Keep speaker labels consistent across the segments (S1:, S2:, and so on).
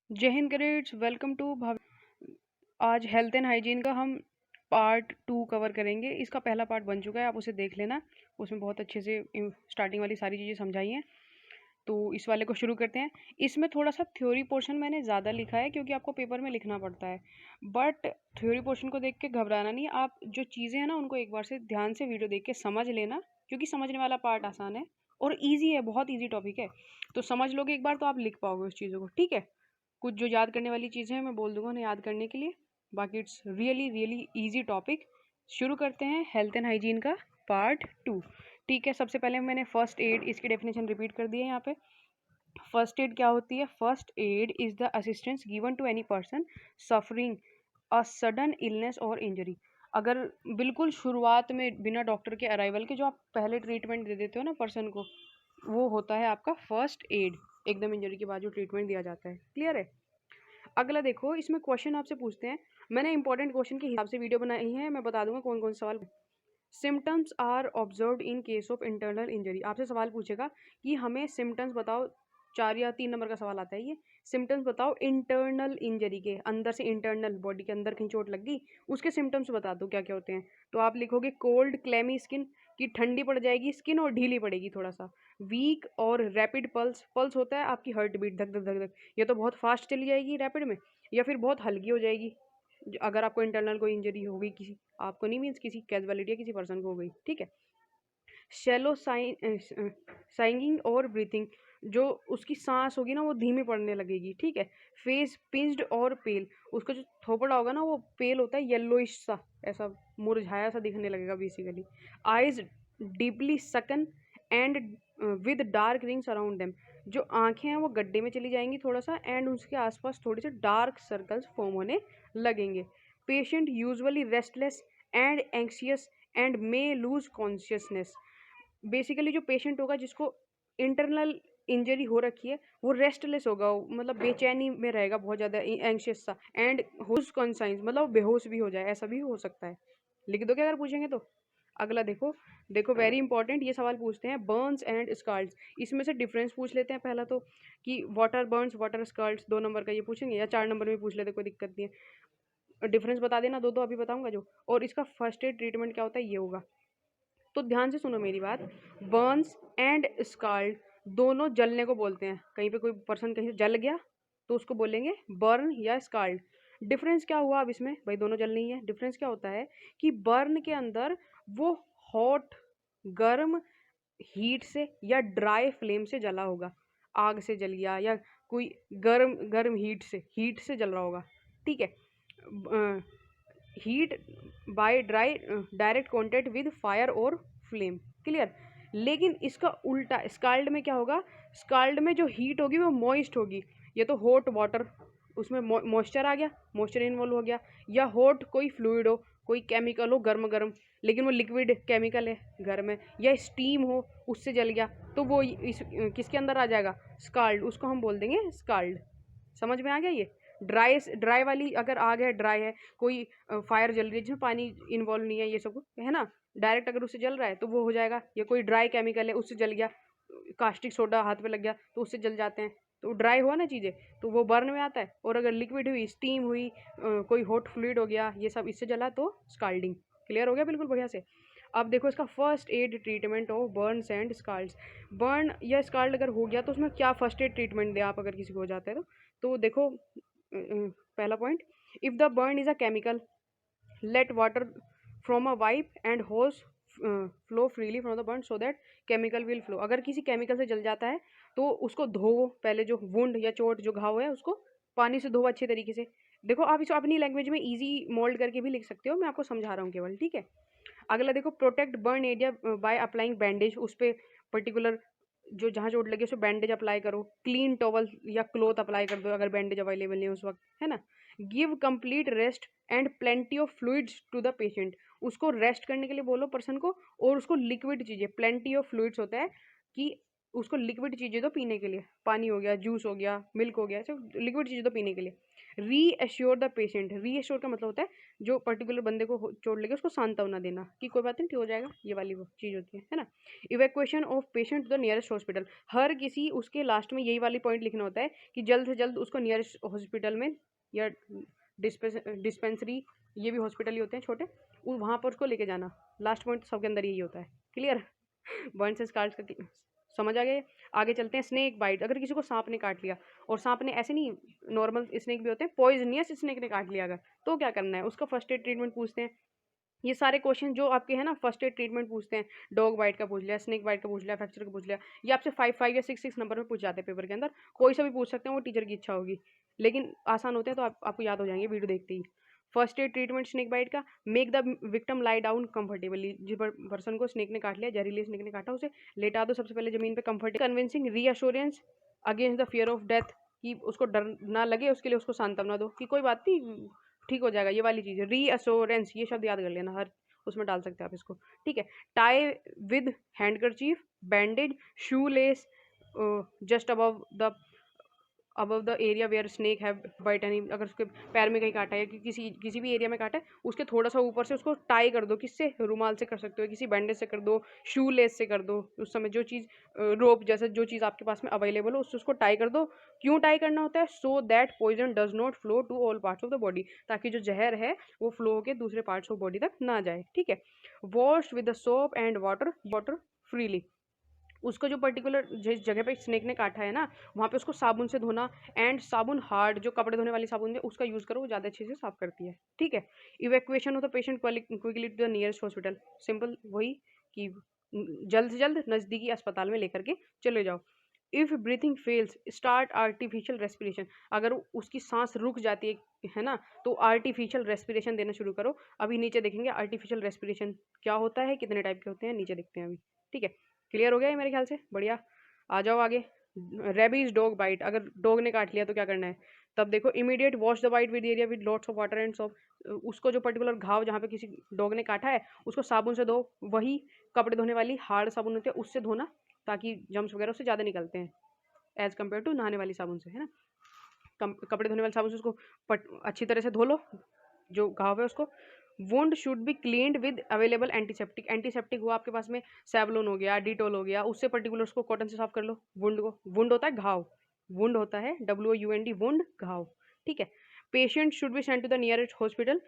S1: जय Hind grades, welcome to भाव। आज हेल्थ एंड हाइजीन का हम पार्ट 2 कवर करेंगे। इसका पहला पार्ट बन चुका है, आप उसे देख लेना। उसमें बहुत अच्छे से स्टार्टिंग वाली सारी चीज़ें समझाई हैं। तो इस वाले को शुरू करते हैं। इसमें थोड़ा सा थ्योरी पोर्शन मैंने ज़्यादा लिखा है क्योंकि आपको पेपर में लिखना पड़ता है। बट थ्योरी पोर्शन को देख के घबराना नहीं, आप जो चीज़ें हैं ना उनको एक बार से ध्यान से वीडियो देख के समझ लेना, क्योंकि समझने वाला पार्ट आसान है और ईजी है, बहुत ईजी टॉपिक है। तो समझ लोगे एक बार तो आप लिख पाओगे उस चीज़ों को, ठीक है। कुछ जो याद करने वाली चीज़ें हैं मैं बोल दूंगा उन्हें याद करने के लिए। बाकी it's really really easy topic. शुरू करते हैं हेल्थ एंड हाइजीन का पार्ट 2। ठीक है, सबसे पहले मैंने फर्स्ट एड इसकी डेफिनेशन रिपीट कर दी है यहाँ पे। फर्स्ट एड क्या होती है? First aid is the assistance given to any person suffering a sudden illness और इंजरी। अगर बिल्कुल शुरुआत में बिना डॉक्टर के अराइवल के जो आप पहले ट्रीटमेंट दे देते हो ना पर्सन को, वो होता है आपका फर्स्ट एड। एकदम इंजरी के बाद जो ट्रीटमेंट दिया जाता है, क्लियर है। अगला देखो, इसमें क्वेश्चन आपसे पूछते हैं। मैंने इंपॉर्टेंट क्वेश्चन के हिसाब से वीडियो बनाई है, मैं बता दूंगा कौन कौन से सवाल। Symptoms are observed in case of internal injury. आपसे सवाल पूछेगा कि हमें सिम्टम्स बताओ। 4 या 3 नंबर का सवाल आता है ये। सिम्टम्स बताओ इंटरनल इंजरी के, अंदर से इंटरनल बॉडी के अंदर कहीं चोट लग गई, उसके सिम्टम्स बता दो क्या क्या होते हैं। तो आप लिखोगे कोल्ड क्लैमी स्किन, कि ठंडी पड़ जाएगी स्किन और ढीली पड़ेगी थोड़ा सा। वीक और रैपिड पल्स, पल्स होता है आपकी हार्ट बीट, धक धक धक धक, ये तो बहुत फास्ट चली जाएगी रैपिड में, या फिर बहुत हल्की हो जाएगी। अगर आपको इंटरनल कोई इंजरी हो गई, किसी आपको नहीं, मीन्स किसी कैजुअलिटी या किसी पर्सन को हो गई, ठीक है। शैलो साइंगिंग और ब्रीथिंग, जो उसकी सांस होगी ना वो धीमी पड़ने लगेगी, ठीक है। फेस पिंच्ड और पेल, उसका जो थोपड़ा होगा ना वो पेल होता है, येलोइश सा, ऐसा मुरझाया सा दिखने लगेगा बेसिकली। आइज डीपली सकन and with dark rings around them, जो आंखें हैं वो गड्ढे में चली जाएंगी थोड़ा सा, एंड उसके आसपास थोड़े से डार्क सर्कल्स फॉर्म होने लगेंगे। Patient usually restless and anxious and may lose consciousness. Basically जो पेशेंट होगा जिसको इंटरनल इंजरी हो रखी है वो रेस्टलेस होगा, मतलब बेचैनी में रहेगा, बहुत ज़्यादा एंशियस सा, एंड होश कॉन्साइंस, मतलब बेहोश भी हो जाए, ऐसा भी हो सकता है। लिख दो क्या अगर पूछेंगे तो। अगला देखो, देखो वेरी इंपॉर्टेंट, ये सवाल पूछते हैं बर्न्स एंड स्कार्ड्स। इसमें से डिफरेंस पूछ लेते हैं पहला तो, कि वाटर बर्न्स वाटर स्कार्ड्स, 2 नंबर का ये पूछेंगे या 4 नंबर में पूछ लेते, कोई दिक्कत नहीं है। डिफरेंस बता देना, दो दो अभी बताऊंगा जो। और इसका फर्स्ट एड ट्रीटमेंट क्या होता है ये होगा। तो ध्यान से सुनो मेरी बात। बर्न्स एंड स्काल्ड दोनों जलने को बोलते हैं। कहीं पे कोई पर्सन कहीं से जल गया तो उसको बोलेंगे बर्न या स्काल्ड। डिफरेंस क्या हुआ अब इसमें? भाई दोनों जल नहीं है। डिफरेंस क्या होता है कि बर्न के अंदर वो हॉट, गर्म हीट से या ड्राई फ्लेम से जला होगा, आग से जल गया या कोई गर्म गर्म हीट से जल रहा होगा, ठीक है। Heat by dry direct contact with fire और फ्लेम, क्लियर। लेकिन इसका उल्टा स्काल्ड में क्या होगा? स्काल्ड में जो हीट होगी वो मॉइस्ट होगी। ये तो हॉट वाटर, उसमें मॉइस्चर आ गया, मॉइस्चर इन्वॉल्व हो गया, या हॉट कोई फ्लूइड हो, कोई केमिकल हो गर्म गर्म, लेकिन वो लिक्विड केमिकल है गर्म है, या स्टीम हो उससे जल गया, तो वो इस किसके अंदर आ जाएगा? स्काल्ड, उसको हम बोल देंगे स्काल्ड। समझ में आ गया ये। ड्राई ड्राई वाली अगर आग है, ड्राई है, कोई फायर जल रही है जिसमें पानी इन्वॉल्व नहीं है, ये सब है ना, डायरेक्ट अगर उससे जल रहा है तो वो हो जाएगा। ये कोई ड्राई केमिकल है उससे जल गया, कास्टिक सोडा हाथ पे लग गया तो उससे जल जाते हैं, तो ड्राई हुआ ना चीज़ें, तो वो बर्न में आता है। और अगर लिक्विड हुई, स्टीम हुई, कोई हॉट फ्लूइड हो गया, ये सब इससे जला तो स्काल्डिंग। क्लियर हो गया बिल्कुल बढ़िया से। अब देखो इसका first aid treatment of burns and scalds. Burn या स्काल्ड अगर हो गया तो उसमें क्या फर्स्ट एड ट्रीटमेंट दें आप अगर किसी को हो जाता है तो देखो, पहला point, if the burn is a chemical, let water from a pipe and hose flow freely from the burn so that chemical will flow. अगर किसी केमिकल से जल जाता है तो उसको धोवो पहले, जो वुंड या चोट जो घाव है उसको पानी से धो अच्छे तरीके से। देखो आप इसको अपनी लैंग्वेज में इजी मोल्ड करके भी लिख सकते हो, मैं आपको समझा रहा हूँ केवल, ठीक है। अगला देखो, protect burn area by applying bandage, उस पर पर्टिकुलर जो जहाँ चोट लगी उस पर बैंडेज अप्लाई करो, क्लीन टॉवल या क्लोथ अप्लाई कर दो अगर बैंडेज अवेलेबल नहीं है उस वक्त, है ना। Give complete rest and plenty of fluids to the patient, उसको रेस्ट करने के लिए बोलो पर्सन को, और उसको लिक्विड चीज़ें, प्लेंटी ऑफ फ्लूइड्स होता है कि उसको लिक्विड चीज़ें दो पीने के लिए, पानी हो गया, जूस हो गया, मिल्क हो गया, सब लिक्विड चीज़ें दो पीने के लिए। रीअश्योर द पेशेंट, रीअश्योर का मतलब होता है जो पर्टिकुलर बंदे को चोट लगे उसको सांत्वना देना कि कोई बात नहीं, ठीक हो जाएगा, ये वाली वो चीज़ होती है ना। Evacuation of patient to the nearest hospital, हर किसी उसके लास्ट में यही वाली पॉइंट लिखना होता है कि जल्द से जल्द उसको नियरेस्ट हॉस्पिटल में या डिस्पेंसरी, ये भी हॉस्पिटल ही होते हैं छोटे, वहाँ पर उसको लेके जाना। लास्ट पॉइंट सबके अंदर यही होता है। क्लियर? बर्न्स एंड स्कार्स का समझ आ गया। आगे चलते हैं। स्नेक बाइट, अगर किसी को सांप ने काट लिया, और सांप ने ऐसे नहीं, नॉर्मल स्नेक भी होते हैं, पॉइजनियस स्नेक ने काट लिया अगर, तो क्या करना है, उसका फर्स्ट एड ट्रीटमेंट पूछते हैं। ये सारे क्वेश्चन जो आपके हैं ना, फर्स्ट एड ट्रीटमेंट पूछते हैं। डॉग बाइट का पूछ लिया, स्नेक बाइट का पूछ लिया, फ्रैक्चर का पूछ लिया, ये आपसे 5 या 6 नंबर में पूछ जाते हैं पेपर के अंदर। कोई सा भी पूछ सकते हैं, वो टीचर की इच्छा होगी, लेकिन आसान होते हैं तो आपको याद हो जाएंगे वीडियो देखते ही। First aid treatment snake bite का, make the victim lie down comfortably, जिस पर्सन को स्नेक ने काट लिया, जहरीले स्नेक ने काटा, उसे लेटा दो सबसे पहले जमीन पे comfortable. Convincing reassurance against the fear of death, कि उसको डर ना लगे, उसके लिए उसको सांत्वना दो कि कोई बात नहीं, ठीक हो जाएगा, ये वाली चीज़ है। रीअश्योरेंस, ये शब्द याद कर लेना, हर उसमें डाल सकते हैं आप इसको, ठीक है। Tie with handkerchief, bandage, shoelace just above the area where snake have bite any, अगर उसके पैर में कहीं काटा है कि किसी भी एरिया में काटा है, उसके थोड़ा सा ऊपर से उसको टाई कर दो। किससे? रुमाल से कर सकते हो, किसी बैंडेज से कर दो, शू लेस से कर दो, उस समय जो चीज़ रोप जैसा जो चीज़ आपके पास में अवेलेबल हो उससे उसको टाई कर दो। क्यों टाई करना होता है? So that poison does not flow to all parts of the body, ताकि जो जहर है वो फ्लो होकर दूसरे पार्ट्स ऑफ बॉडी तक ना जाए, ठीक है। Wash with the soap and water freely, उसको जो पर्टिकुलर जिस जगह पे स्नेक ने काटा है ना, वहाँ पे उसको साबुन से धोना। एंड साबुन हार्ड, जो कपड़े धोने वाली साबुन है उसका यूज़ करो, वो ज़्यादा अच्छे से साफ करती है, ठीक है। Evacuation of the patient quickly to the nearest hospital, simple वही कि जल्द से जल्द नज़दीकी अस्पताल में लेकर के चले जाओ। If breathing fails start artificial respiration, अगर उसकी सांस रुक जाती है ना, तो आर्टिफिशियल रेस्पिरेशन देना शुरू करो। अभी नीचे देखेंगे आर्टिफिशियल रेस्पिरेशन क्या होता है, कितने टाइप के होते हैं, नीचे देखते हैं अभी, ठीक है। क्लियर हो गया है मेरे ख्याल से, बढ़िया। आ जाओ आगे। रेबीज डॉग बाइट, अगर डॉग ने काट लिया तो क्या करना है, तब देखो immediate wash the bite with area with lots of water and soap, उसको जो पर्टिकुलर घाव जहाँ पे किसी डॉग ने काटा है उसको साबुन से धो, वही कपड़े धोने वाली हार्ड साबुन होती है उससे धोना, ताकि जम्स वगैरह उससे ज़्यादा निकलते हैं एज़ कम्पेयर टू नहाने वाली साबुन से, है ना। कपड़े धोने वाली साबुन से उसको अच्छी तरह से धो लो जो घाव है उसको। Wound should be cleaned with available antiseptic, antiseptic हुआ आपके पास में, सेवलोन हो गया, डिटोल हो गया, उससे पर्टिकुलर उसको कॉटन से साफ कर लो वुंड को। वुंड होता है घाव, वुंड होता है WUND, वुंड घाव, ठीक है। Patient should be sent to the nearest hospital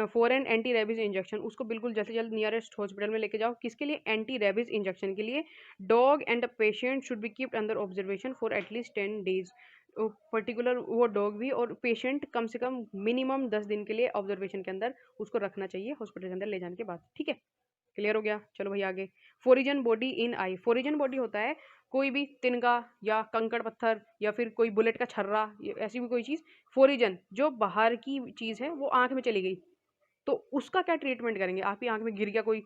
S1: for an anti rabies injection, उसको बिल्कुल जल्द से जल्द नियरेस्ट हॉस्पिटल में लेके जाओ। किसके लिए? एंटी रेबीज इंजेक्शन के लिए। Dog and the patient should B keeped under observation for at least 10 days, particular वो डॉग भी और पेशेंट कम से कम मिनिमम 10 दिन के लिए ऑब्जर्वेशन के अंदर उसको रखना चाहिए हॉस्पिटल के अंदर ले जाने के बाद, ठीक है। क्लियर हो गया? चलो भाई आगे। Foreign body in I, foreign body होता है कोई भी तिनका या कंकड़ पत्थर या फिर कोई बुलेट का छर्रा, ऐसी भी कोई चीज़। फोरिजन जो बाहर की चीज़ है वो आँख में चली गई, तो उसका क्या ट्रीटमेंट करेंगे? आप ही आँख में गिर गया कोई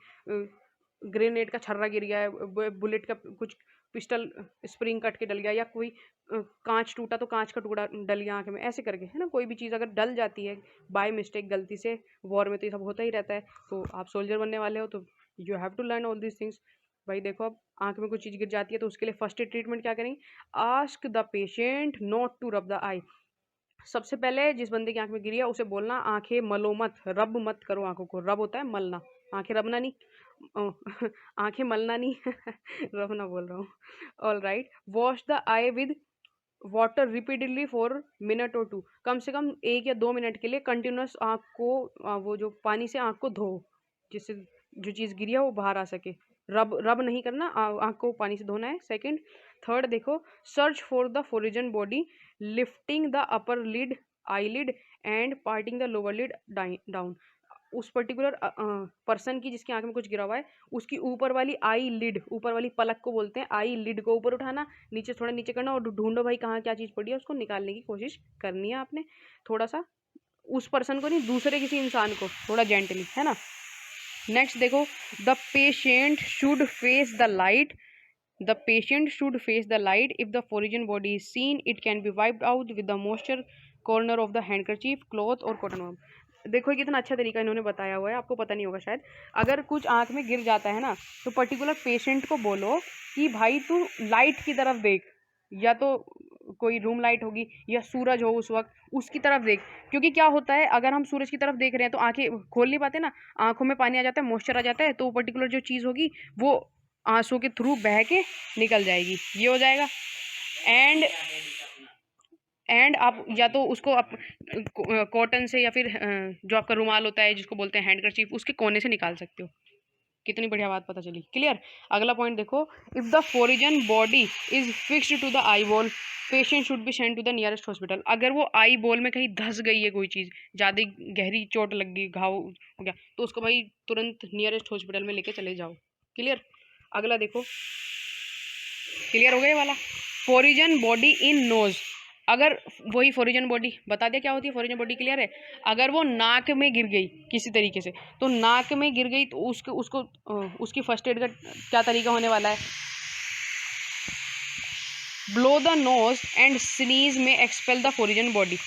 S1: ग्रेनेड का छर्रा गिर गया है, बुलेट का कुछ पिस्टल स्प्रिंग कट के डल गया, या कोई कांच टूटा तो कांच का टुकड़ा डल गया आँख में, ऐसे करके, है ना। कोई भी चीज़ अगर डल जाती है बाय मिस्टेक, गलती से, वॉर में तो ये सब होता ही रहता है, तो आप सोल्जर बनने वाले हो तो you have to learn all these things. भाई देखो, अब आँख में कुछ चीज़ गिर जाती है तो उसके लिए फर्स्ट एड ट्रीटमेंट क्या करेंगे? Ask the patient not to rub the eye, सबसे पहले जिस बंदे की आंख में गिरी है उसे बोलना आंखें मलो मत, रब मत करो आंखों को। रब होता है मलना, आंखें रबना नहीं, आंखें मलना नहीं, रबना बोल रहा हूँ। All right. Wash the I with water repeatedly for minute और 2, कम से कम 1 या 2 मिनट के लिए कंटिन्यूस आँख को वो जो पानी से आँख को धो, जिससे जो चीज़ गिरी है वो बाहर आ सके। रब रब नहीं करना, आँख को पानी से धोना है। सेकंड। थर्ड देखो, search for the foreign body, lifting the upper lid eye lid and parting the lower lid down, उस पर्टिकुलर पर्सन की जिसकी आंख में कुछ गिरा हुआ है उसकी ऊपर वाली आई लिड, ऊपर वाली पलक को बोलते हैं, आई लिड को ऊपर उठाना, नीचे थोड़ा नीचे करना और ढूंढो भाई कहाँ क्या चीज़ पड़ी है, उसको निकालने की कोशिश करनी है आपने थोड़ा सा, उस पर्सन को नहीं, दूसरे किसी इंसान को, थोड़ा जेंटली, है ना। नेक्स्ट देखो, the patient should face the light, the patient should face the light. If the foreign body is seen, it can be wiped out with the moisture corner of the handkerchief, cloth or cotton wool. देखो कितना अच्छा तरीका इन्होंने बताया हुआ है, आपको पता नहीं होगा शायद। अगर कुछ आँख में गिर जाता है ना, तो पर्टिकुलर पेशेंट को बोलो कि भाई तू लाइट की तरफ देख, या तो कोई रूम लाइट होगी या सूरज हो उस वक्त, उसकी तरफ देख। क्योंकि क्या होता है, अगर हम सूरज की तरफ देख रहे हैं तो आंखें खोल नहीं पाते ना, आंखों में पानी आ जाता है, मॉइस्चर आ जाता है, तो पर्टिकुलर जो चीज़ होगी वो आंसू के थ्रू बह के निकल जाएगी, ये हो जाएगा। एंड आप या तो उसको आप कॉटन से, या फिर जो आपका रुमाल होता है जिसको बोलते हैं हैंडकरचीफ, उसके कोने से निकाल सकते हो। कितनी बढ़िया बात पता चली, क्लियर। अगला पॉइंट देखो, if the foreign body is fixed to the eyeball, patient should be send to the nearest hospital. अगर वो आई बॉल में कहीं धस गई है कोई चीज़, ज़्यादा गहरी चोट लग गई, घाव हो गया, तो उसको भाई तुरंत नियरेस्ट हॉस्पिटल में लेके चले जाओ, क्लियर। अगला देखो, क्लियर हो गया ये वाला। फोरिजन बॉडी इन नोज, अगर वही फोरिजन बॉडी बता दिया क्या होती है फोरिजन बॉडी, क्लियर है। अगर वो नाक में गिर गई किसी तरीके से, तो नाक में गिर गई तो उसकी फर्स्ट एड का क्या तरीका होने वाला है, blow the nose and sneeze में एक्सपेल द फोरिजन बॉडी।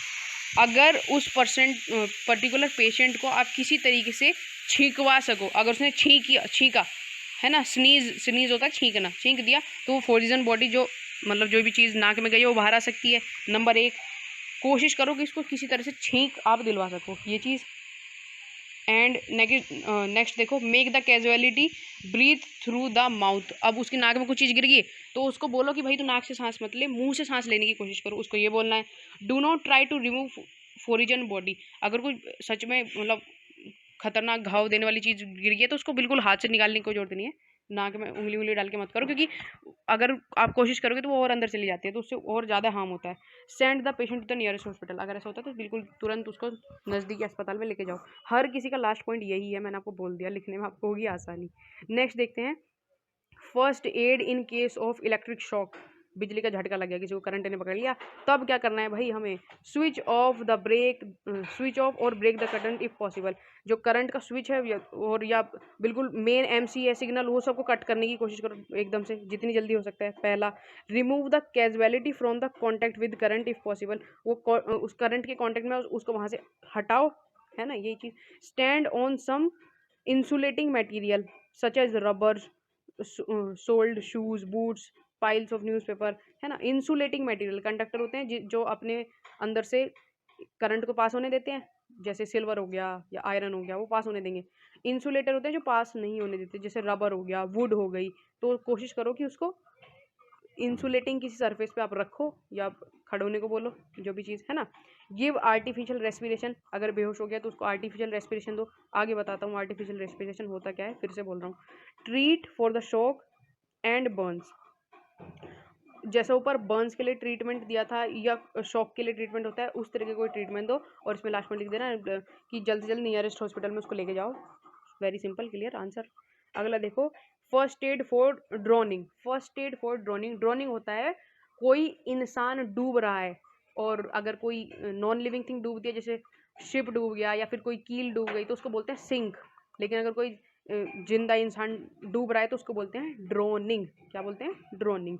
S1: अगर उस पर्टिकुलर पेशेंट को आप किसी तरीके से छींकवा सको, अगर उसने छींका है ना, स्नीज होता है छींकना, छींक दिया, तो वो फोरिजन बॉडी जो मतलब जो भी चीज़ नाक में गई है वो बाहर आ सकती है। नंबर 1, कोशिश करो कि इसको किसी तरह से छींक आप दिलवा सको, ये चीज़। एंड नेक्स्ट देखो, make the casualty breathe through the mouth. अब उसकी नाक में कुछ चीज़ गिर गई तो उसको बोलो कि भाई तू नाक से सांस मत ले, मुंह से सांस लेने की कोशिश करो, उसको ये बोलना है। Do not try to remove foreign body. अगर कोई सच में मतलब खतरनाक घाव देने वाली चीज़ गिर गई है तो उसको बिल्कुल हाथ से निकालने की कोई जरूरत नहीं है, नाक में उंगली डाल के मत करो, क्योंकि अगर आप कोशिश करोगे तो वो और अंदर चली जाती है, तो उससे और ज़्यादा हार्म होता है। Send the patient to the nearest hospital, अगर ऐसा होता है तो बिल्कुल तुरंत उसको नज़दीकी अस्पताल में लेके जाओ। हर किसी का लास्ट पॉइंट यही है, मैंने आपको बोल दिया, लिखने में आपको होगी आसानी। नेक्स्ट देखते हैं, first aid in case of electric shock. बिजली का झटका लग गया, किसी को करंट ने पकड़ लिया, तब क्या करना है भाई हमें, स्विच ऑफ और break the current if possible. जो करंट का स्विच है या बिल्कुल मेन एमसी है सिग्नल, वो सबको कट करने की कोशिश करो एकदम से, जितनी जल्दी हो सकता है। पहला, remove the casualty from the contact with current if possible. वो उस करंट के कॉन्टैक्ट में उसको वहाँ से हटाओ, है ना, यही चीज़। Stand on some insulating material such as rubber, soled shoes, boots, piles of newspaper, है ना। इंसुलेटिंग मटेरियल कंडक्टर होते हैं जो अपने अंदर से करंट को पास होने देते हैं, जैसे सिल्वर हो गया या आयरन हो गया, वो पास होने देंगे। इंसुलेटर होते हैं जो पास नहीं होने देते, जैसे रबर हो गया, वुड हो गई। तो कोशिश करो कि उसको इंसुलेटिंग किसी सरफेस पे आप रखो, या खड़े होने को बोलो, जो भी चीज़ है ना। गिव आर्टिफिशियल रेस्पिरेशन, अगर बेहोश हो गया तो उसको आर्टिफिशियल रेस्पिरेशन दो। आगे बताता हूँ आर्टिफिशियल रेस्पिरेशन होता क्या है, फिर से बोल रहा हूँ। Treat for the shock and Burns, जैसे ऊपर बर्न्स के लिए ट्रीटमेंट दिया था या शॉक के लिए ट्रीटमेंट होता है, उस तरह के कोई ट्रीटमेंट दो। और इसमें लास्ट में लिख देना कि जल्द से जल्द नियरेस्ट हॉस्पिटल में उसको लेके जाओ। Very simple, clear answer. अगला देखो, first aid for droning. First aid for droning, droning होता है कोई इंसान डूब रहा है, और अगर कोई नॉन लिविंग थिंग डूबती है, जैसे शिप डूब गया या फिर कोई कील डूब गई, तो उसको बोलते हैं सिंक। लेकिन अगर कोई जिंदा इंसान डूब रहा है तो उसको बोलते हैं ड्रोनिंग। क्या बोलते हैं, ड्रोनिंग।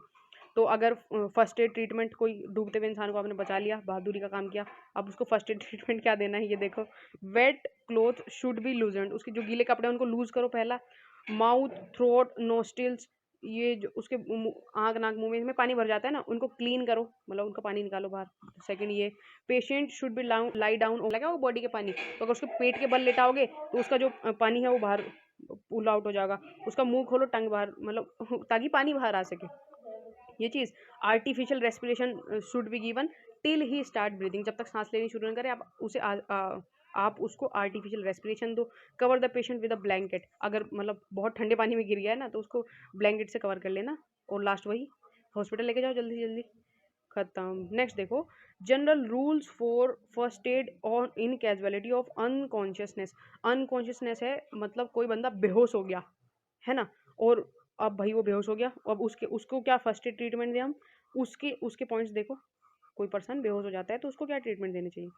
S1: तो अगर फर्स्ट एड ट्रीटमेंट, कोई डूबते हुए इंसान को आपने बचा लिया, बहादुरी का काम किया, अब उसको फर्स्ट एड ट्रीटमेंट क्या देना है, ये देखो। वेट क्लोथ शुड बी लूजेंड, उसके जो गीले कपड़े हैं उनको लूज करो पहला। माउथ, थ्रोट, नोस्टिल्स, ये जो उसके आँख, नाक, मुंह में इसमें पानी भर जाता है ना, उनको क्लीन करो, मतलब उनका पानी निकालो बाहर। सेकंड, ये patient should B lie down, लगा वो बॉडी के पानी, तो अगर उसके पेट के बल लेटाओगे तो उसका जो पानी है वो बाहर पुल आउट हो जाएगा। उसका मुंह खोलो, टंग बाहर, मतलब ताकि पानी बाहर आ सके, ये चीज़। Artificial respiration should be given till he start breathing, जब तक सांस लेनी शुरू न करे आप उसको आर्टिफिशियल रेस्पिरेशन दो। Cover the patient with a blanket, अगर मतलब बहुत ठंडे पानी में गिर गया है ना तो उसको ब्लैंकेट से कवर कर लेना। और लास्ट वही, हॉस्पिटल लेके जाओ जल्दी से जल्दी, खत्म। नेक्स्ट देखो, general rules for first aid on in casualty of unconsciousness. Unconsciousness है मतलब कोई बंदा बेहोश हो गया है ना, और अब भाई वो बेहोश हो गया, अब उसको क्या फर्स्ट एड ट्रीटमेंट दें हम, उसके उसके पॉइंट्स देखो। कोई पर्सन बेहोश हो जाता है तो उसको क्या ट्रीटमेंट देनी चाहिए।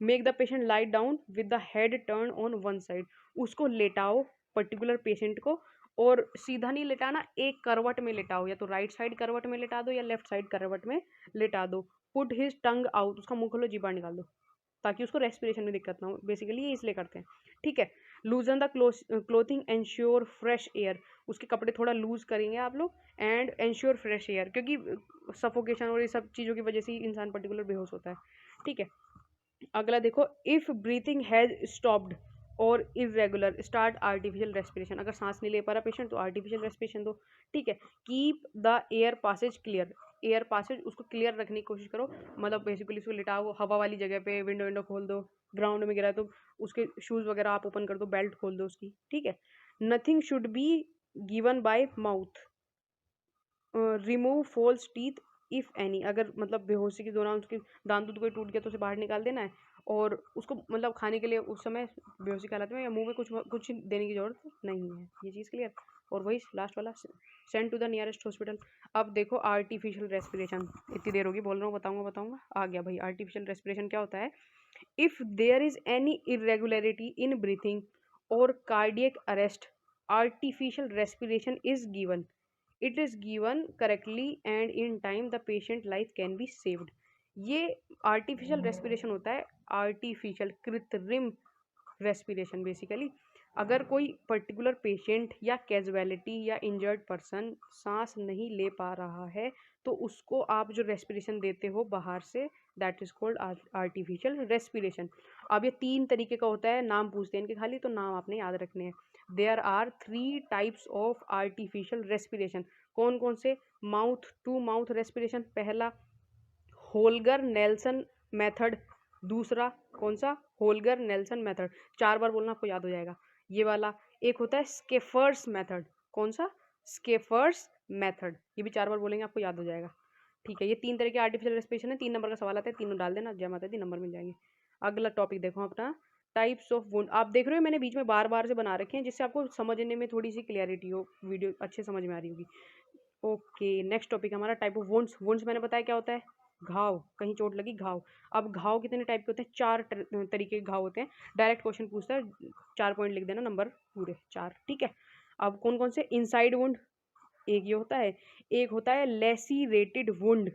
S1: Make the patient lie down with the head turn on one side, उसको लेटाओ पर्टिकुलर पेशेंट को, और सीधा नहीं लेटाना, एक करवट में लेटाओ, या तो राइट साइड करवट में लेटा दो या लेफ्ट साइड करवट में लेटा दो। पुट हिज टंग आउट, उसका मुंह खोलो, जीभ बाहर निकाल दो, ताकि उसको रेस्पिरेशन में दिक्कत ना हो, बेसिकली ये इसलिए करते हैं, ठीक है। लूजन the clothing ensure fresh air, उसके कपड़े थोड़ा लूज करेंगे आप लोग, एंड एंश्योर फ्रेश एयर, क्योंकि सफोकेशन और ये सब चीज़ों की वजह से ही इंसान पर्टिकुलर बेहोश होता है, ठीक है। अगला देखो, इफ़ ब्रीथिंग हैज स्टॉप्ड और इरेगुलर स्टार्ट आर्टिफिशियल रेस्पिरेशन, अगर सांस नहीं ले पा रहा पेशेंट तो आर्टिफिशियल रेस्पिरेशन दो, ठीक है। Keep the air passage clear, air passage उसको क्लियर रखने की कोशिश करो, मतलब बेसिकली उसको लिटाओ हवा वाली जगह पे, विंडो विंडो खोल दो, ग्राउंड में गिरा है तो उसके शूज़ वगैरह आप ओपन कर दो, बेल्ट खोल दो उसकी, ठीक है। Nothing should be given by mouth, remove false teeth if any, अगर मतलब बेहोशी के दौरान उसके दांत दूध कोई टूट गया तो उसे बाहर निकाल देना है, और उसको मतलब खाने के लिए उस समय बेहोशी की हालत में या मुंह में कुछ देने की जरूरत नहीं है, ये चीज़ क्लियर। और वही लास्ट वाला, send to the nearest hospital. अब देखो आर्टिफिशियल रेस्पिरेशन, इतनी देर होगी बोल रहा हूँ, बताऊंगा आ गया भाई। आर्टिफिशियल रेस्पिरेशन क्या होता है? If there is any irregularity in breathing और cardiac arrest, artificial respiration is given, it is given correctly and in time the patient life can be saved। ये artificial respiration होता है, artificial कृत्रिम respiration basically. अगर कोई particular patient या casualty या injured person सांस नहीं ले पा रहा है तो उसको आप जो रेस्पिरेशन देते हो बाहर से, that is called artificial respiration. अब ये 3 तरीके का होता है, नाम पूछते हैं इनके खाली, तो नाम आपने याद रखने हैं। There are 3 types of artificial respiration. कौन कौन से? माउथ टू माउथ रेस्पिरेशन पहला, होल्गर नेल्सन मेथड दूसरा, कौन सा? होल्गर नेल्सन मेथड, 4 बार बोलना आपको याद हो जाएगा ये वाला। एक होता है स्केफर्स मेथड, कौन सा? स्केफर्स मेथड, ये भी 4 बार बोलेंगे आपको याद हो जाएगा, ठीक है। ये 3 तरह के आर्टिफिशियल रेस्पिरेशन है, 3 नंबर का सवाल आता है, तीनों डाल देना, जय माता दी, नंबर मिल जाएंगे। अगला टॉपिक देखो अपना, टाइप्स ऑफ वुंड। आप देख रहे हो मैंने बीच में बार बार से बना रखे हैं जिससे आपको समझने में थोड़ी सी क्लियरिटी हो, वीडियो अच्छे समझ में आ रही होगी। ओके, नेक्स्ट टॉपिक हमारा टाइप ऑफ वुंड्स। वुंड्स मैंने बताया क्या होता है? घाव, कहीं चोट लगी, घाव। अब घाव कितने टाइप के होते हैं? 4 तरीके के घाव होते हैं। डायरेक्ट क्वेश्चन पूछता है, 4 पॉइंट लिख देना, नंबर पूरे 4, ठीक है। अब कौन कौन से? इनसाइड वुंड एक ये होता है, एक होता है lacerated wound,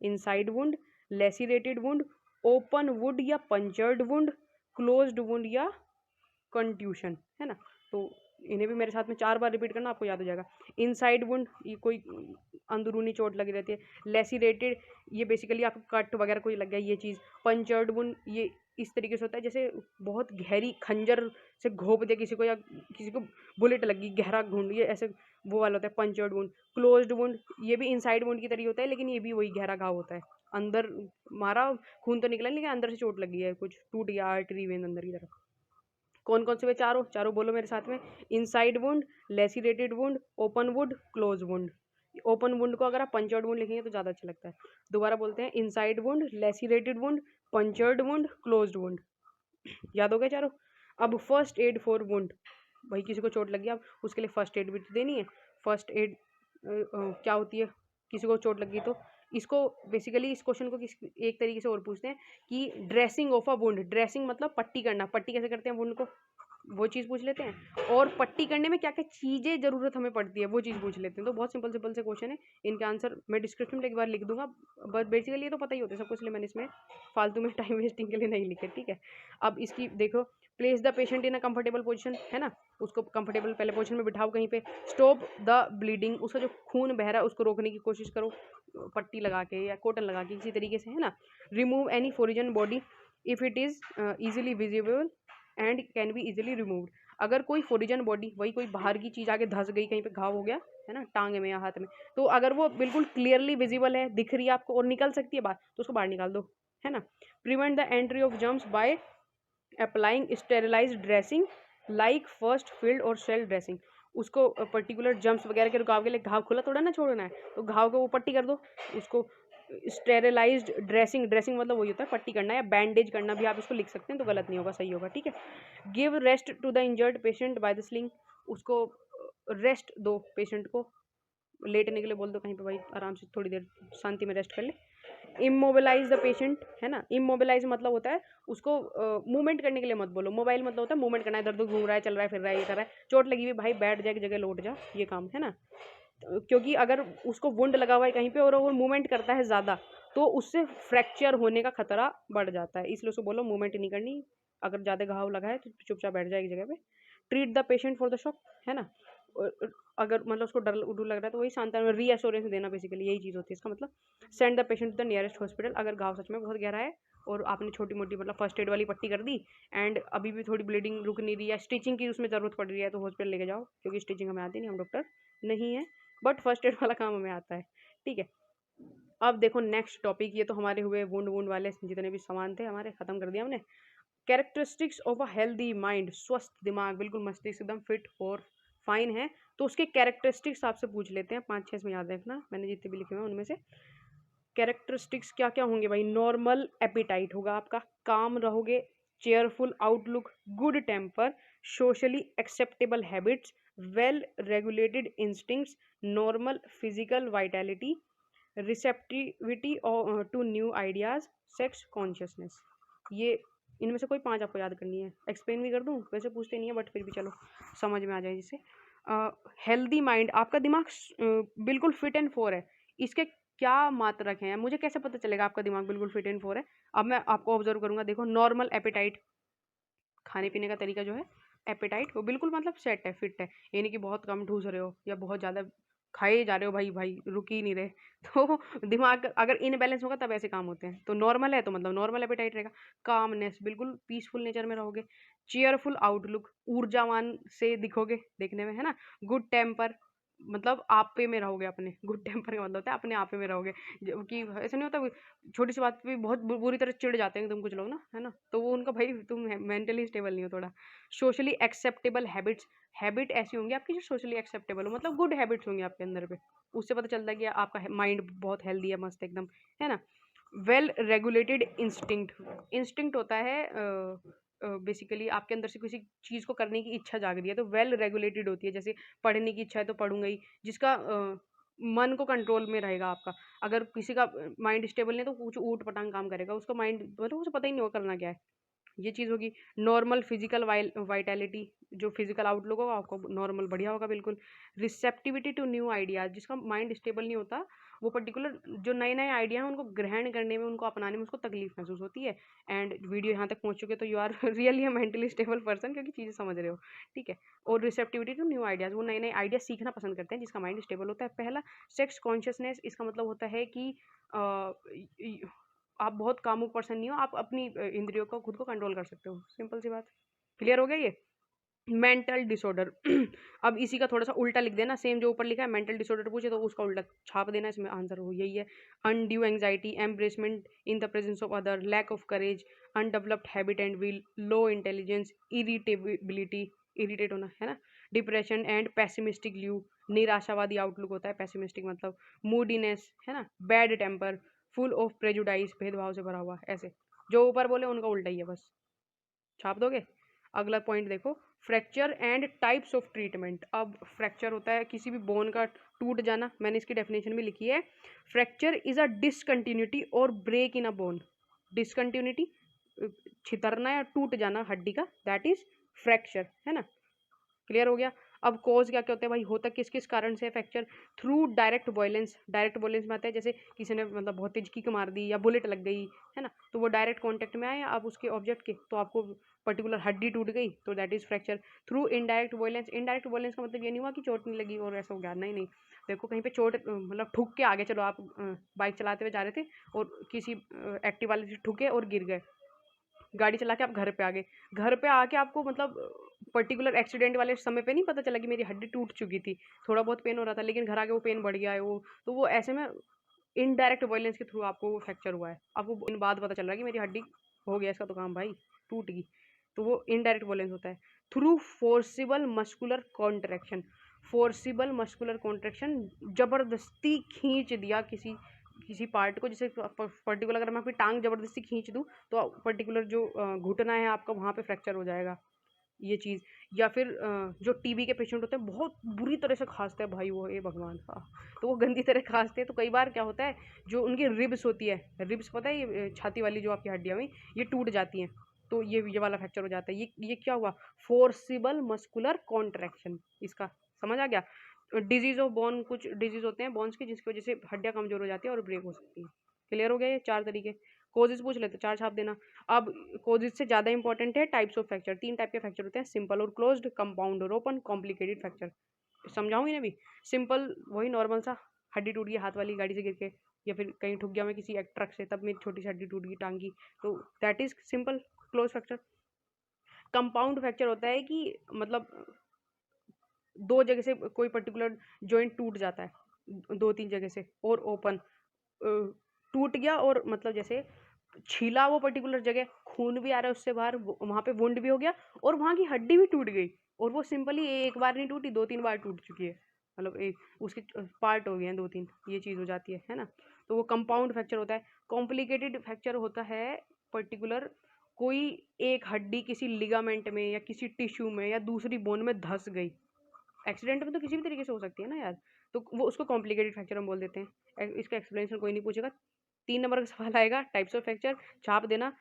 S1: incised wound, lacerated wound, open wound या पंचर्ड वुंड, क्लोज्ड वुंड या कंट्यूशन, है ना। तो इन्हें भी मेरे साथ में 4 बार रिपीट करना, आपको याद हो जाएगा। इनसाइड वुंड, ये कोई अंदरूनी चोट लगी रहती है। लेसीरेटेड, ये बेसिकली आपको कट वगैरह कोई लग गया ये चीज़। पंचर्ड वुंड, ये इस तरीके से होता है जैसे बहुत गहरी खंजर से घोंप दिया किसी को, या किसी को बुलेट लगी, गहरा घूंड, ये ऐसे वो वाला होता है पंचर्ड वुंड। क्लोज्ड वुंड, ये भी इनसाइड वुंड की तरह होता है, लेकिन ये भी वही गहरा घाव होता है, अंदर मारा, खून तो निकला लेकिन अंदर से चोट लगी है, कुछ टूट गया आर्टरी वेन अंदर की तरफ। कौन कौन से वे चारों बोलो मेरे साथ में। Incised wound, lacerated wound, open wound, close wound. Open wound को अगर आप पंचर्ड वुंड लिखेंगे तो ज़्यादा अच्छा लगता है। दोबारा बोलते हैं, incised wound, lacerated wound, punctured wound, closed wound. याद हो गया चारों? अब फर्स्ट एड फॉर वुंड, भाई किसी को चोट लगी, अब उसके लिए फर्स्ट एड भी देनी है। फर्स्ट एड क्या होती है? किसी को चोट लगी तो इसको बेसिकली, इस क्वेश्चन को एक तरीके से और पूछते हैं कि dressing of a wound. Dressing मतलब पट्टी करना, पट्टी कैसे करते हैं वुंड को, वो चीज़ पूछ लेते हैं। और पट्टी करने में क्या क्या चीज़ें ज़रूरत हमें पड़ती है वो चीज़ पूछ लेते हैं। तो बहुत सिंपल से क्वेश्चन है, इनके आंसर मैं डिस्क्रिप्शन में एक बार लिख दूंगा, बट बेसिकली ये तो पता ही होता है सबको, इसलिए मैंने इसमें फालतू में टाइम वेस्टिंग के लिए नहीं लिखे, ठीक है। अब इसकी देखो, place the patient in a comfortable position, है ना, उसको कंफर्टेबल पहले पोजीशन में बिठाओ कहीं पे। स्टॉप द ब्लीडिंग, उसका जो खून बह रहा है उसको रोकने की कोशिश करो, पट्टी लगा के या कॉटन लगा के किसी तरीके से, है ना। Remove any foreign body if it is easily visible and can be easily removed. अगर कोई फोरिजन बॉडी, वही कोई बाहर की चीज़ आके धंस गई, कहीं पे घाव हो गया है ना, टांगे में या हाथ में, तो अगर वो बिल्कुल क्लियरली विजिबल है, दिख रही है आपको और निकल सकती है बाहर, तो उसको बाहर निकाल दो, है ना। Prevent the entry of germs by applying sterilised dressing like first field और सेल ड्रेसिंग। उसको पर्टिकुलर जम्स वगैरह के रुकाव के लिए, घाव खुला थोड़ा ना छोड़ना है, तो घाव को वो पट्टी कर दो, उसको स्टेरिलाइज्ड ड्रेसिंग, ड्रेसिंग मतलब वही होता है पट्टी करना, या बैंडेज करना भी आप इसको लिख सकते हैं, तो गलत नहीं होगा, सही होगा, ठीक है। Give rest to the injured patient by the sling, उसको रेस्ट दो पेशेंट को, लेटने के लिए बोल दो कहीं पे, भाई आराम से थोड़ी देर शांति में रेस्ट कर ले। इमोबिलाइज द पेशेंट, है ना। इमोबिलाइज मतलब होता है उसको मूवमेंट करने के लिए मत बोलो। मोबाइल मतलब होता है मूवमेंट करना है, इधर उधर घूम रहा है, चल रहा है, फिर रहा है, ये कर रहा है, चोट लगी हुई भाई बैठ जा, जगह लौट जा, ये काम है ना। क्योंकि अगर उसको वुंड लगा हुआ है कहीं पे और वो मूवमेंट करता है ज़्यादा, तो उससे फ्रैक्चर होने का खतरा बढ़ जाता है, इसलिए उसको बोलो मूवमेंट नहीं करनी। अगर ज़्यादा घाव लगा है तो चुपचाप बैठ जाए एक जगह पे। Treat the patient for the shock, है ना। अगर मतलब उसको डर उडर लग रहा है तो वही सांत्वना रीअश्योरेंस देना, बेसिकली यही चीज़ होती है इसका मतलब। Send the patient to the nearest hospital, अगर घाव सच में बहुत गहरा है और आपने छोटी मोटी मतलब फर्स्ट एड वाली पट्टी कर दी एंड अभी भी थोड़ी ब्लीडिंग रुक नहीं रही है, स्टिचिंग की उसमें ज़रूरत पड़ रही है, तो हॉस्पिटल लेके जाओ, क्योंकि स्टिचिंग हमें आती नहीं, हम डॉक्टर नहीं है, बट फर्स्ट एड वाला काम हमें आता है, ठीक है। अब देखो नेक्स्ट टॉपिक, ये तो हमारे हुए वुंड वुंड वाले जितने भी सामान थे हमारे, खत्म कर दिया हमने। Characteristics of a healthy mind, स्वस्थ दिमाग, बिल्कुल मस्तिष्क एकदम फिट और फाइन है, तो उसके कैरेक्टरिस्टिक्स आपसे पूछ लेते हैं, 5-6 इसमें याद रखना, मैंने जितने भी लिखे हुए हैं उनमें से। कैरेक्टरिस्टिक्स क्या क्या होंगे भाई? नॉर्मल एपिटाइट होगा आपका, काम रहोगे, cheerful outlook, good temper, socially acceptable habits, well regulated instincts, normal physical vitality, receptivity to new ideas, sex consciousness. ये इनमें से कोई 5 आपको याद करनी है। एक्सप्लेन भी कर दूं, वैसे पूछते नहीं है बट फिर भी चलो समझ में आ जाए जिससे। हेल्दी माइंड, आपका दिमाग बिल्कुल फिट एंड फोर है। इसके क्या मात्रक हैं, मुझे कैसे पता चलेगा आपका दिमाग बिल्कुल फिट एंड फोर है? अब मैं आपको ऑब्जर्व करूंगा, देखो नॉर्मल एपेटाइट, खाने पीने का तरीका जो है, एपेटाइट वो बिल्कुल मतलब सेट है, फिट है, ये नहीं कि बहुत कम ठूस रहे हो या बहुत ज़्यादा खाए जा रहे हो, भाई भाई रुक ही नहीं रहे तो दिमाग अगर इनबैलेंस होगा तब ऐसे काम होते हैं। तो नॉर्मल है तो मतलब नॉर्मल एपेटाइट रहेगा। कामनेस, बिल्कुल पीसफुल नेचर में रहोगे। चेयरफुल आउटलुक, ऊर्जावान से दिखोगे देखने में, है ना। गुड टेम्पर, मतलब आपे में रहोगे अपने, गुड टेम्पर का मतलब होता है अपने आपे में रहोगे, जो कि ऐसा नहीं होता छोटी सी बात पे बहुत बुरी तरह चिढ़ जाते हैं तुम कुछ लोग ना, है ना, तो वो उनका भाई तुम मेंटली स्टेबल नहीं हो थोड़ा। सोशली एक्सेप्टेबल हैबिट्स, हैबिट ऐसी होंगी आपकी जो सोशली एक्सेप्टेबल हो, मतलब गुड हैबिट्स होंगी आपके अंदर पे, उससे पता चलता है कि आपका माइंड बहुत हेल्दी है, मस्त एकदम, है ना। वेल रेगुलेटेड इंस्टिंक्ट, इंस्टिंक्ट होता है बेसिकली आपके अंदर से किसी चीज़ को करने की इच्छा जाग रही है, तो वेल रेगुलेटेड होती है। जैसे पढ़ने की इच्छा है तो पढ़ूंगा ही, जिसका मन को कंट्रोल में रहेगा आपका। अगर किसी का माइंड स्टेबल नहीं है तो कुछ ऊट पटांग काम करेगा, उसका माइंड मतलब उसे पता ही नहीं होगा करना क्या है, ये चीज़ होगी। नॉर्मल फिजिकल वाइटैलिटी, जो फिजिकल आउटलुक होगा आपको नॉर्मल बढ़िया होगा बिल्कुल। रिसेप्टिविटी टू न्यू आइडियाज, जिसका माइंड स्टेबल नहीं होता, वो पर्टिकुलर जो नए नए आइडिया हैं उनको ग्रहण करने में, उनको अपनाने में उसको तकलीफ महसूस होती है। एंड वीडियो यहाँ तक पहुँच चुके तो you are really a mentally stable person, क्योंकि चीज़ें समझ रहे हो, ठीक है। और रिसेप्टिविटी टू न्यू आइडियाज़, वो नए नए आइडिया सीखना पसंद करते हैं जिसका माइंड स्टेबल होता है। पहला सेक्स कॉन्शियसनेस, इसका मतलब होता है कि आप बहुत कामुक पर्सन नहीं हो, आप अपनी इंद्रियों को खुद को कंट्रोल कर सकते हो, सिंपल सी बात। क्लियर हो गया ये? मेंटल डिसऑर्डर अब इसी का थोड़ा सा उल्टा लिख देना, सेम जो ऊपर लिखा है मेंटल डिसऑर्डर पूछे तो उसका उल्टा छाप देना, इसमें आंसर हो यही है। Undue anxiety, embarrassment in the presence of other, lack of courage, undeveloped habit and will, low intelligence, irritability, irritate होना, है ना। डिप्रेशन एंड पेसिमिस्टिक व्यू, निराशावादी आउटलुक होता है पेसिमिस्टिक मतलब। मूडीनेस, है ना। Bad temper, full of prejudice, भेदभाव से भरा हुआ, ऐसे जो ऊपर बोले उनका उल्टा ही है, बस छाप दोगे। अगला पॉइंट देखो, fracture and types of treatment. अब फ्रैक्चर होता है किसी भी बोन का टूट जाना, मैंने इसकी डेफिनेशन भी लिखी है। फ्रैक्चर इज अ डिसकंटिन्यूटी और break in a bone. Discontinuity, छितरना या टूट जाना हड्डी का, दैट इज फ्रैक्चर, है ना। क्लियर हो गया। अब कॉज क्या क्या होते हैं भाई, होता किस किस कारण से fracture? Through direct violence, direct violence में आता है जैसे किसी ने मतलब बहुत तेज किक मार दी या बुलेट लग गई, है ना, तो वो डायरेक्ट कांटेक्ट में आया आप उसके ऑब्जेक्ट के, तो आपको पर्टिकुलर हड्डी टूट गई, तो that is fracture. Through indirect violence, indirect violence का मतलब ये नहीं हुआ कि चोट नहीं लगी और ऐसा हो गया, नहीं नहीं, देखो कहीं पे चोट मतलब ठुक के आगे, चलो आप बाइक चलाते हुए जा रहे थे और किसी एक्टिव वाले से ठुके और गिर गए, गाड़ी चला के आप घर पे आ गए, घर पे आके आपको मतलब पर्टिकुलर एक्सीडेंट वाले समय पे नहीं पता चला कि मेरी हड्डी टूट चुकी थी, थोड़ा बहुत पेन हो रहा था, लेकिन घर आके वो पेन बढ़ गया है, वो तो वो ऐसे में इनडायरेक्ट वायलेंस के थ्रू आपको वो फ्रैक्चर हुआ है, आपको इन बाद पता चल रहा है कि मेरी हड्डी हो गया इसका तो काम भाई, टूट गई, तो वो इनडायरेक्ट वायलेंस होता है। Through forcible muscular contraction, forcible muscular contraction, जबरदस्ती खींच दिया किसी किसी पार्ट को, जैसे पर्टिकुलर अगर मैं अपनी टांग जबरदस्ती खींच दूँ तो पर्टिकुलर जो घुटना है आपका वहाँ पे फ्रैक्चर हो जाएगा, ये चीज़। या फिर जो टीबी के पेशेंट होते हैं बहुत बुरी तरह से खांसते हैं भाई, वो ए भगवान, हाँ, तो वो गंदी तरह खांसते हैं, तो कई बार क्या होता है जो उनकी रिब्स होती है, रिब्स पता है ये छाती वाली जो आपकी हड्डियाँ में ये टूट जाती हैं, तो ये वाला फ्रैक्चर हो जाता है। ये क्या हुआ? फोर्सिबल मस्कुलर कॉन्ट्रैक्शन, इसका समझ आ गया। डिजीज ऑफ बोन, कुछ डिजीज होते हैं बोन्स के जिसकी वजह से हड्डियाँ कमजोर हो जाती है और ब्रेक हो सकती है। क्लियर हो गया ये 4 तरीके। कोजेज पूछ लेते, 4 छाप देना। अब कोजेज से ज़्यादा इंपॉर्टेंट है टाइप्स ऑफ फ्रैक्चर। 3 टाइप के फ्रैक्चर होते हैं, सिंपल और क्लोज्ड, कंपाउंड और ओपन, कॉम्प्लिकेटेड फ्रैक्चर। समझाऊंगी ना अभी। सिंपल वही नॉर्मल सा, हड्डी टूट गई हाथ वाली गाड़ी से गिर के, या फिर कहीं ठुक गया मैं किसी एक ट्रक से, तब मेरी छोटी सी हड्डी टूट गई टांग की, तो that is simple close fracture. Compound fracture होता है कि मतलब 2 जगह से कोई पर्टिकुलर जॉइंट टूट जाता है, 2-3 जगह से। और ओपन टूट गया और मतलब जैसे छीला वो पर्टिकुलर जगह, खून भी आ रहा है उससे बाहर, वहाँ पे वुंड भी हो गया और वहाँ की हड्डी भी टूट गई, और वो सिंपली एक बार नहीं टूटी, 2-3 बार टूट चुकी है, मतलब एक उसके पार्ट हो गए हैं 2-3, ये चीज़ हो जाती है ना। तो वो कंपाउंड फ्रैक्चर होता है। कॉम्प्लिकेटेड फ्रैक्चर होता है पर्टिकुलर कोई एक हड्डी किसी लिगामेंट में या किसी टिश्यू में या दूसरी बोन में धंस गई। एक्सीडेंट में तो किसी भी तरीके से हो सकती है ना यार, तो वो उसको कॉम्प्लिकेटेड फ्रैक्चर हम बोल देते हैं। इसका एक्सप्लेनेशन कोई नहीं पूछेगा। 3 नंबर का सवाल आएगा, टाइप्स ऑफ फ्रैक्चर, छाप देना।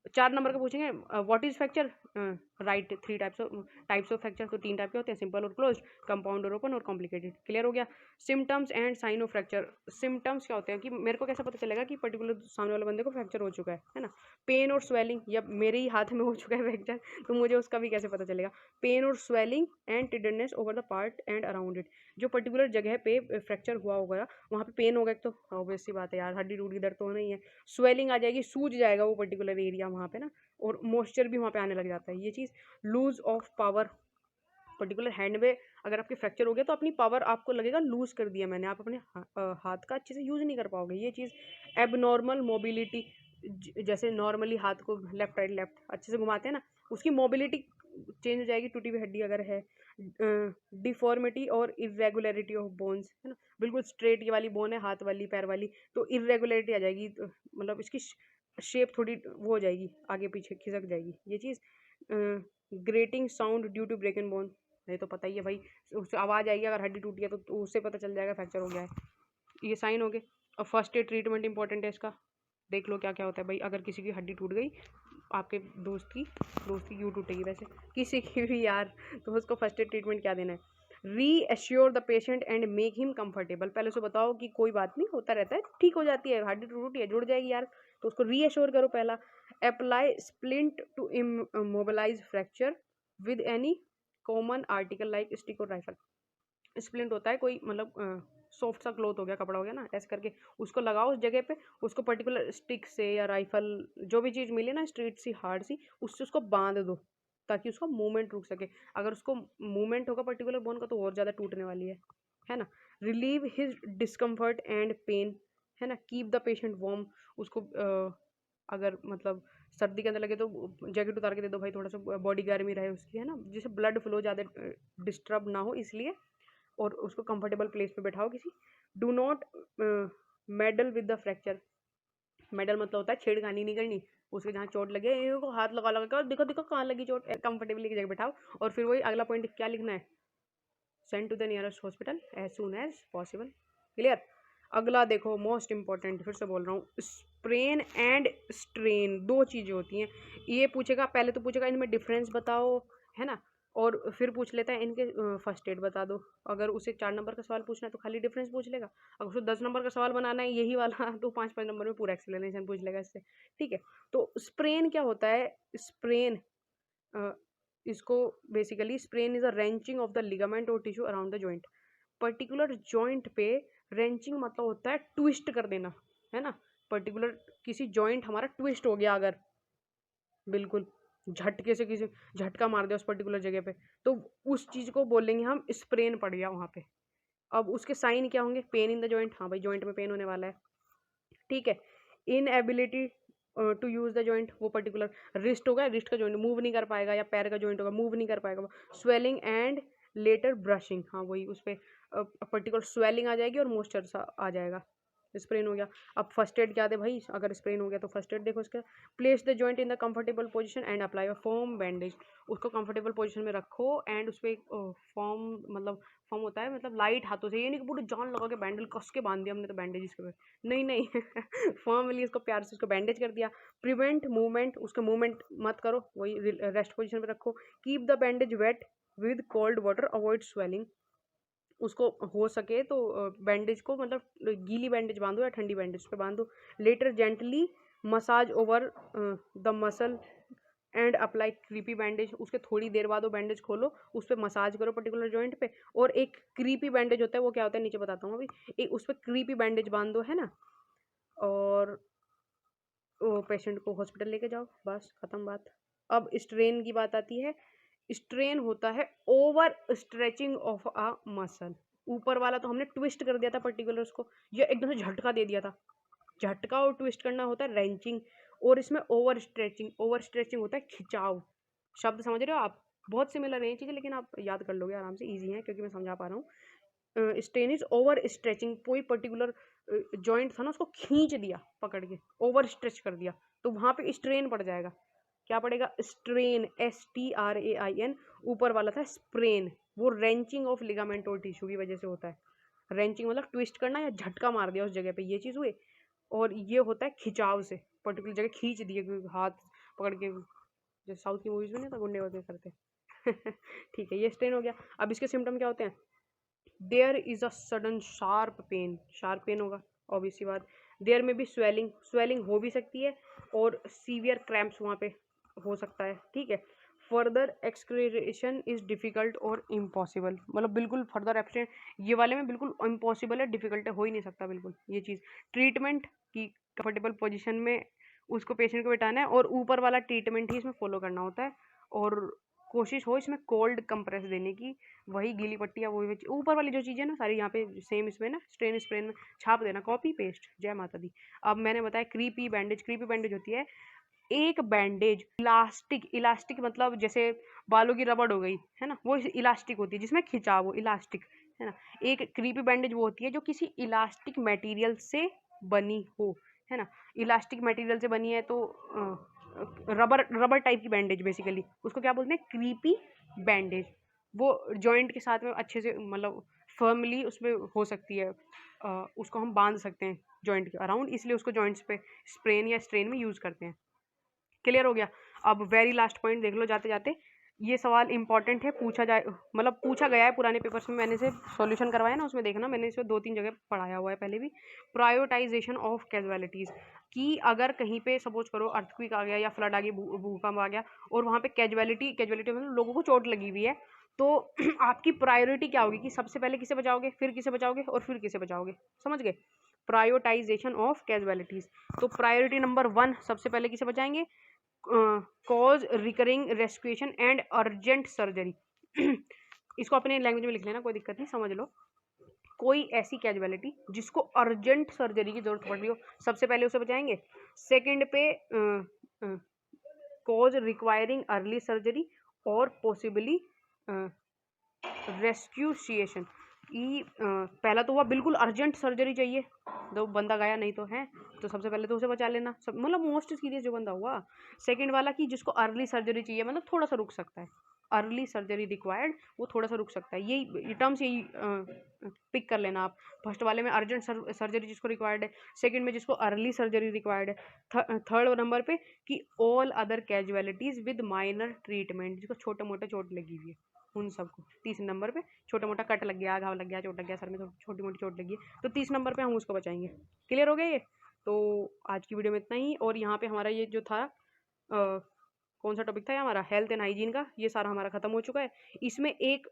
S1: 4 नंबर का पूछेंगे what is fracture, right 3 types of fracture. तो 3 टाइप के होते हैं, सिंपल और क्लोज, कंपाउंड और ओपन और कॉम्प्लिकेटेड। क्लियर हो गया। Symptoms and sign of fracture. Symptoms क्या होते हैं कि मेरे को कैसे पता चलेगा कि पर्टिकुलर सामने वाले बंदे को फ्रैक्चर हो चुका है ना। पेन और स्वेलिंग, या मेरे ही हाथ में हो चुका है फ्रैक्चर, तो मुझे उसका भी कैसे पता चलेगा। पेन और swelling and tenderness over the part and around it. जो पर्टिकुलर जगह पे फ्रैक्चर हुआ होगा वहाँ पे पेन होगा, एक तो ऑब्वियस सी बात है यार, हड्डी टूट की दर्द तो होना ही है। स्वेलिंग आ जाएगी, सूज जाएगा वो पर्टिकुलर एरिया वहाँ पे ना, और मॉइस्चर भी वहाँ पे आने लग जाता है, ये चीज़। Loss of power, particular hand में अगर आपके फ्रैक्चर हो गया तो अपनी पावर आपको लगेगा लूज कर दिया मैंने, आप अपने हाथ का अच्छे से यूज़ नहीं कर पाओगे, ये चीज़। एबनॉर्मल मोबिलिटी, जैसे नॉर्मली हाथ को लेफ्ट राइट लेफ्ट अच्छे से घुमाते हैं ना, उसकी मोबिलिटी चेंज हो जाएगी, टूटी हुई हड्डी अगर है। डिफॉर्मिटी और इरेगुलरिटी ऑफ बोन्स, है ना, बिल्कुल स्ट्रेट ये वाली बोन है हाथ वाली पैर वाली, तो इरेगुलरिटी आ जाएगी, तो मतलब इसकी शेप थोड़ी वो हो जाएगी, आगे पीछे खिसक जाएगी, ये चीज़। Grating sound due to broken bone, ये तो पता ही है भाई, उससे आवाज़ आएगी अगर हड्डी टूटी है तो उससे पता चल जाएगा फ्रैक्चर हो गया है, ये साइन हो गए। और फर्स्ट एड ट्रीटमेंट इंपॉर्टेंट है इसका, देख लो क्या क्या होता है भाई। अगर किसी की हड्डी टूट गई, आपके दोस्त की क्यों टूटेगी वैसे, किसी की भी यार, तो उसको फर्स्ट एड ट्रीटमेंट क्या देना है। Reassure the patient and make him comfortable, पहले से बताओ कि कोई बात नहीं, होता रहता है, ठीक हो जाती है, हड्डी टूटी है जुड़ जाएगी यार, तो उसको रीएश्योर करो पहला। Apply splint to mobilise fracture with any common article like stick और राइफल। स्प्लिंट होता है कोई मतलब सॉफ्ट सा क्लॉथ हो गया, कपड़ा हो गया ना, ऐसे करके उसको लगाओ उस जगह पे, उसको पर्टिकुलर स्टिक से या राइफल जो भी चीज़ मिले ना स्ट्रेट सी हार्ड सी, उससे उसको बांध दो ताकि उसका मूवमेंट रुक सके। अगर उसको मूवमेंट होगा पर्टिकुलर बोन का तो और ज़्यादा टूटने वाली है ना। Relieve his discomfort and pain, है ना। कीप द पेशेंट वार्म, उसको अगर मतलब सर्दी के अंदर लगे तो जैकेट उतार के दे दो भाई, थोड़ा सा बॉडी गर्मी रहे उसकी, है ना, जिससे ब्लड फ्लो ज़्यादा डिस्टर्ब ना हो इसलिए। और उसको कंफर्टेबल प्लेस पे बैठाओ किसी। Do not medal with the fracture, medal मतलब होता है छेड़खानी नहीं करनी, उसके जहाँ चोट लगे को हाथ लगा लगा कर दिखो दिखो कहाँ लगी चोट, कंफर्टेबली की जगह बैठाओ। और फिर वही अगला पॉइंट क्या लिखना है, send to the nearest hospital as soon as possible. Clear. अगला देखो मोस्ट इंपॉर्टेंट, फिर से बोल रहा हूँ, स्प्रेन एंड स्ट्रेन, 2 चीज़ें होती हैं। ये पूछेगा, पहले तो पूछेगा इनमें डिफरेंस बताओ, है ना, और फिर पूछ लेता है इनके फर्स्ट एड बता दो। अगर उसे 4 नंबर का सवाल पूछना है तो खाली डिफरेंस पूछ लेगा, अगर उसे 10 नंबर का सवाल बनाना है यही वाला तो 5-5 नंबर में पूरा एक्सप्लेनेशन पूछ लेगा इससे। ठीक है, तो स्प्रेन क्या होता है। स्प्रेन इसको basically sprain is a wrenching of the ligament और tissue around the joint. Particular joint पे रेंचिंग मतलब होता है ट्विस्ट कर देना, है ना। पर्टिकुलर किसी जॉइंट हमारा ट्विस्ट हो गया अगर, बिल्कुल झटके से किसी झटका मार दिया उस पर्टिकुलर जगह पे, तो उस चीज़ को बोलेंगे हम स्प्रेन पड़ गया वहाँ पे। अब उसके साइन क्या होंगे, पेन इन द जॉइंट, हाँ भाई जॉइंट में पेन होने वाला है। ठीक है। Inability to use the joint, वो पर्टिकुलर रिस्ट होगा, रिस्ट का जॉइंट मूव नहीं कर पाएगा, या पैर का जॉइंट होगा मूव नहीं कर पाएगा। स्वेलिंग एंड लेटर ब्रशिंग, हाँ वही उस पर पर्टिकुलर स्वेलिंग आ जाएगी और मॉइस्चर सा आ जाएगा, स्प्रेन हो गया। अब फर्स्ट एड क्या दे भाई, अगर स्प्रेन हो गया तो फर्स्ट एड देखो इसका। Place the joint in the comfortable position and apply a form bandage, उसको कंफर्टेबल पोजीशन में रखो एंड उस पर फॉर्म, मतलब फॉर्म होता है मतलब लाइट हाथों से, ये नहीं कि पूरी जान लगा के बैंडल कस के बांध दिया हमने तो बैंडेज इसके ऊपर, नहीं नहीं फॉर्मली उसको प्यार से उसको बैंडेज कर दिया। प्रिवेंट मूवमेंट, उसका मूवमेंट मत करो, वही रेस्ट पोजीशन में रखो। Keep the bandage wet with cold water, avoid swelling, उसको हो सके तो बैंडेज को मतलब गीली बैंडेज बांधो या ठंडी बैंडेज पे बांधो। Later gently massage over the muscle and apply crepe bandage. उसके थोड़ी देर बाद वो बैंडेज खोलो, उस पर मसाज करो पर्टिकुलर जॉइंट पे। और एक क्रीपी बैंडेज होता है, वो क्या होता है नीचे बताता हूँ अभी। एक उस पर क्रीपी बैंडेज बांध दो, है ना, और वो पेशेंट को हॉस्पिटल लेके जाओ, बस खत्म बात। अब स्ट्रेन की बात आती है। स्ट्रेन होता है over stretching of a muscle. ऊपर वाला तो हमने ट्विस्ट कर दिया था पर्टिकुलर उसको, ये एकदम से झटका दे दिया था। झटका और ट्विस्ट करना होता है रेंचिंग, और इसमें ओवर स्ट्रेचिंग, ओवर स्ट्रेचिंग होता है खिंचाव। शब्द समझ रहे हो आप? बहुत सिमिलर है ये चीज़ें, लेकिन आप याद कर लोगे आराम से, ईजी है क्योंकि मैं समझा पा रहा हूँ। स्ट्रेन इज ओवर स्ट्रेचिंग, कोई पर्टिकुलर जॉइंट था ना, उसको खींच दिया पकड़ के, ओवर स्ट्रेच कर दिया, तो वहाँ पे स्ट्रेन पड़ जाएगा। क्या पड़ेगा? Strain, STRAIN। ऊपर वाला था स्प्रेन, वो रेंचिंग ऑफ लिगामेंट और टिश्यू की वजह से होता है। रेंचिंग मतलब ट्विस्ट करना या झटका मार दिया उस जगह पे, ये चीज़ हुई। और ये होता है खिंचाव से, पर्टिकुलर जगह खींच दिए हाथ पकड़ के, जो साउथ की मूवीज में नहीं था गुंडे वगैरह करते। ठीक है, ये स्ट्रेन हो गया। अब इसके सिम्टम क्या होते हैं? There is a sudden sharp pain, sharp pain होगा ऑब्वियस सी बात। देयर में भी स्वेलिंग, स्वेलिंग हो भी सकती है, और सीवियर क्रैम्प्स वहाँ पे हो सकता है, ठीक है। फर्दर एक्सक्रेशन इज डिफिकल्ट और इम्पॉसिबल, मतलब बिल्कुल फर्दर एक्सक्रेशन ये वाले में बिल्कुल इम्पॉसिबल है, डिफिकल्ट है, हो ही नहीं सकता बिल्कुल ये चीज़। ट्रीटमेंट की कंफर्टेबल पोजीशन में उसको पेशेंट को बिठाना है, और ऊपर वाला ट्रीटमेंट ही इसमें फॉलो करना होता है। और कोशिश हो इसमें कोल्ड कंप्रेस देने की, वही गीली पट्टी या वही ऊपर वाली जो चीज़ें ना सारी यहाँ पे सेम इसमें ना स्ट्रेन स्प्रेन में छाप देना, कॉपी पेस्ट, जय माता दी। अब मैंने बताया क्रीपी बैंडेज, क्रीपी बैंडेज होती है एक बैंडेज इलास्टिक, इलास्टिक मतलब जैसे बालों की रबड़ हो गई, है ना, वो इलास्टिक होती है जिसमें खिंचाव हो, इलास्टिक, है ना। एक क्रीपी बैंडेज वो होती है जो किसी इलास्टिक मटेरियल से बनी हो, है ना। इलास्टिक मटेरियल से बनी है तो रबर, रबर टाइप की बैंडेज बेसिकली, उसको क्या बोलते हैं? Creepy bandage. वो जॉइंट के साथ में अच्छे से मतलब फर्मली उसमें हो सकती है, उसको हम बांध सकते हैं जॉइंट के अराउंड, इसलिए उसको जॉइंट्स पे स्प्रेन या स्ट्रेन में यूज़ करते हैं। क्लियर हो गया? अब वेरी लास्ट पॉइंट देख लो जाते जाते, ये सवाल इंपॉर्टेंट है, पूछा जाए मतलब पूछा गया है पुराने पेपर्स में, मैंने इसे सॉल्यूशन करवाया ना, उसमें देखना मैंने इसे 2-3 जगह पढ़ाया हुआ है पहले भी। प्रायोरिटाइजेशन ऑफ कैजुअलिटीज़, कि अगर कहीं पे सपोज करो अर्थक्वेक आ गया या फ्लड आ गई, भूकंप आ गया, और वहाँ पे कैजुअलिटी, कैजुअलिटी मतलब लोगों को चोट लगी हुई है, तो आपकी प्रायोरिटी क्या होगी कि सबसे पहले किसे बचाओगे, फिर किसे बचाओगे, और फिर किसे बचाओगे? समझ गए? Prioritization of casualties. तो प्रायोरिटी नंबर 1 सबसे पहले किसे बचाएंगे? Cases requiring resuscitation and urgent surgery. इसको अपने लैंग्वेज में लिख लेना, कोई दिक्कत नहीं, समझ लो। कोई ऐसी कैजुअलिटी जिसको अर्जेंट सर्जरी की जरूरत पड़ रही हो, सबसे पहले उसे बचाएंगे। सेकंड पे कॉज रिक्वायरिंग अर्ली सर्जरी और पॉसिबली रेस्क्यूशिएशन, कि पहला तो हुआ बिल्कुल अर्जेंट सर्जरी चाहिए, तो बंदा गया नहीं तो है, तो सबसे पहले तो उसे बचा लेना, सब मतलब मोस्ट सीरियस जो बंदा हुआ। सेकंड वाला कि जिसको अर्ली सर्जरी चाहिए, मतलब थोड़ा सा रुक सकता है, अर्ली सर्जरी रिक्वायर्ड, वो थोड़ा सा रुक सकता है, यही टर्म्स, यही पिक कर लेना आप। फर्स्ट वाले में अर्जेंट सर्जरी जिसको रिक्वायर्ड है, सेकंड में जिसको अर्ली सर्जरी रिक्वायर्ड है, थर्ड नंबर पे कि all other casualties with minor treatment, जिसको छोटे मोटे चोट लगी हुई है उन सबको। तीसरे नंबर पे छोटा मोटा कट लग गया, घाव लग गया, चोट लग गया, सर में छोटी मोटी चोट लगी है, तो 30 नंबर पे हम उसको बचाएंगे। क्लियर हो गया ये? तो आज की वीडियो में इतना ही। और यहाँ पे हमारा ये जो था कौन सा टॉपिक था ये हमारा, हेल्थ एंड हाइजीन का, ये सारा हमारा खत्म हो चुका है। इसमें एक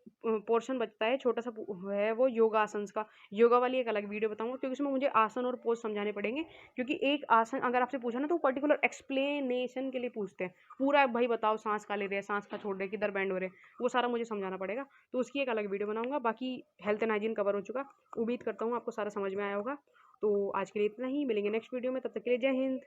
S1: पोर्शन बचता है छोटा सा, है वो योगासन का। योगा वाली एक अलग वीडियो बताऊंगा, क्योंकि उसमें मुझे आसन और पोज समझाने पड़ेंगे, क्योंकि एक आसन अगर आपसे पूछा ना तो पर्टिकुलर एक्सप्लेनेशन के लिए पूछते हैं, पूरा भाई बताओ सांस का ले रहे हैं, सांस का छोड़ रहे हैं, किधर बैंड हो रहे हैं, वो सारा मुझे समझाना पड़ेगा, तो उसकी एक अलग वीडियो बनाऊंगा। बाकी हेल्थ एंड हाइजीन कवर हो चुका, उम्मीद करता हूँ आपको सारा समझ में आया होगा। तो आज के लिए इतना ही, मिलेंगे नेक्स्ट वीडियो में, तब तक के लिए जय हिंद।